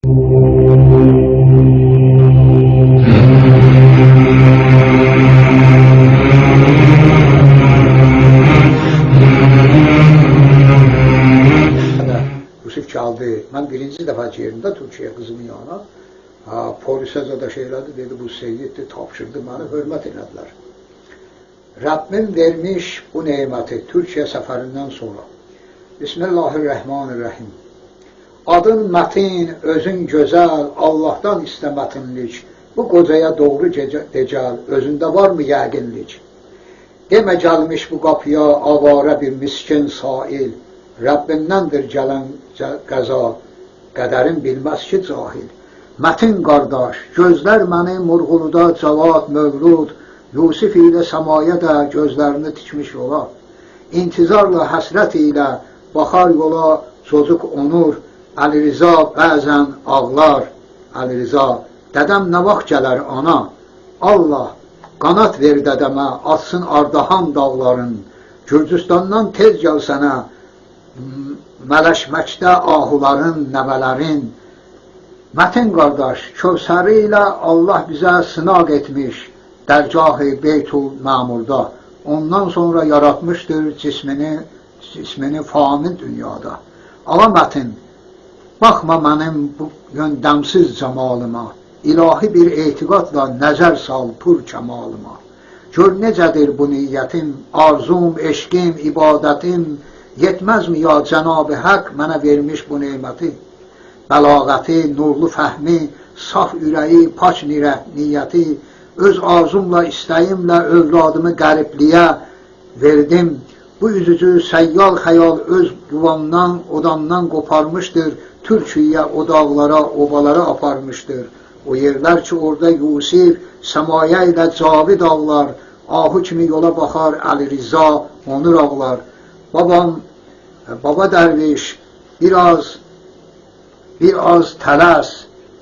Yusuf çaldı. Ben birinci defa yerinde Türkiye kızımın yanına. Polise de şeylerdi, dedi bu seyyiddi, tapşırdı bana, hürmet elediler. Rabbim vermiş bu nimeti Türkiye seferinden sonra. Bismillahirrahmanirrahim. Adın metin, özün güzel, Allah'tan istemetinlik. Bu kocaya doğru decel, özünde var mı yəqinlik? Deme gelmiş bu kapıya avara bir miskin sail. Rabbimdendir gelen qəza, qədərin bilməz ki cahil. Mətin qardaş, gözlər məni Murğuluda Cavad Mövlud, Yusif ilə səmaya da gözlərini tikmiş yola. İntizarla, həsrət ilə baxar yola, çocuk onur, Əli Rıza bəzən ağlar, Əli Rıza, dədəm nə vaxt gələr ana? Allah, qanat ver dədəmə, atsın Ardahan dağların, Gürcüstandan tez gəl sənə, mələşməkdə ahuların, nəvələrin. Mətin qardaş, Kövsəri ilə Allah bizə sınaq etmiş, dərgah-ı Beytul Məmurda. Ondan sonra yaratmışdır cismini fani dünyada. Ağa Mətin, baxma mənim bu yöndəmsiz cəmalıma, ilahi bir etiqadla nəzər sal pur kəmalıma. Gör necədir bu niyyətim, arzum, eşqim, ibadətim, yetməzmi ya Cənab-ı Haqq mənə vermiş bu neməti? Bəlağəti, nurlu fəhmi, saf ürəyi, paç niyyəti, öz arzumla, istəyimlə övladımı qəribliyə verdim. Bu üzücü səyyal xəyal öz yuvamdan, odamdan qoparmışdır, Türkiyə o dağlara, obalara aparmışdır. O yerlər ki, orada Yusif, səmaya ilə cavid ağlar, ahu kimi yola baxar, Əli Rıza, onur ağlar. Baba dərviş, biraz tələs,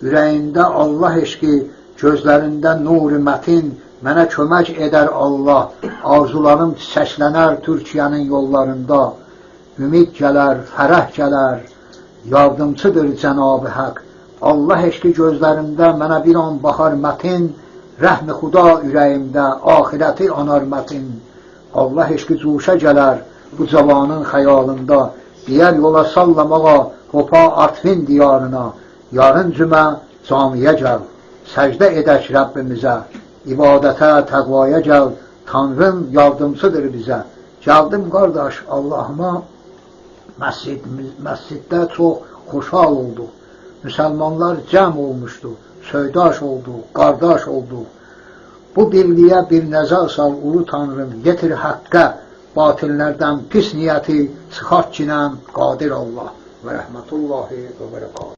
ürəyində Allah eşqi, gözlərində nur-i mətin, mənə kömək edər Allah, arzularım çiçəklənər Türkiyənin yollarında, ümid gələr, fərəh gələr, yardımçıdır Cənab-ı Haqq. Allah eşqi gözlərimdə mənə bir an baxar mətin, rəhm-i xuda ürəyimdə, ahirəti anar mətin. Allah eşqi cuşa gələr bu cavanın xəyalında, deyər yola sallamağa, hopa Artvin diyarına, yarın cümə camiyə gəl, səcdə edək Rəbbimizə, ibadətə, təqvaya gəl, Tanrım yardımçıdır bizə. Gəldim qardaş Allahıma, məsciddə çox xoşhal oldu. Müsəlmanlar cəm olmuşdu, söydaş oldu, qardaş oldu. Bu birliyə bir nəzər sal ulu Tanrım, yetir həqqə, batillərdən pis niyyəti çıxart kinən qadir Allah və rəhmətullahi və bərəkatuhu.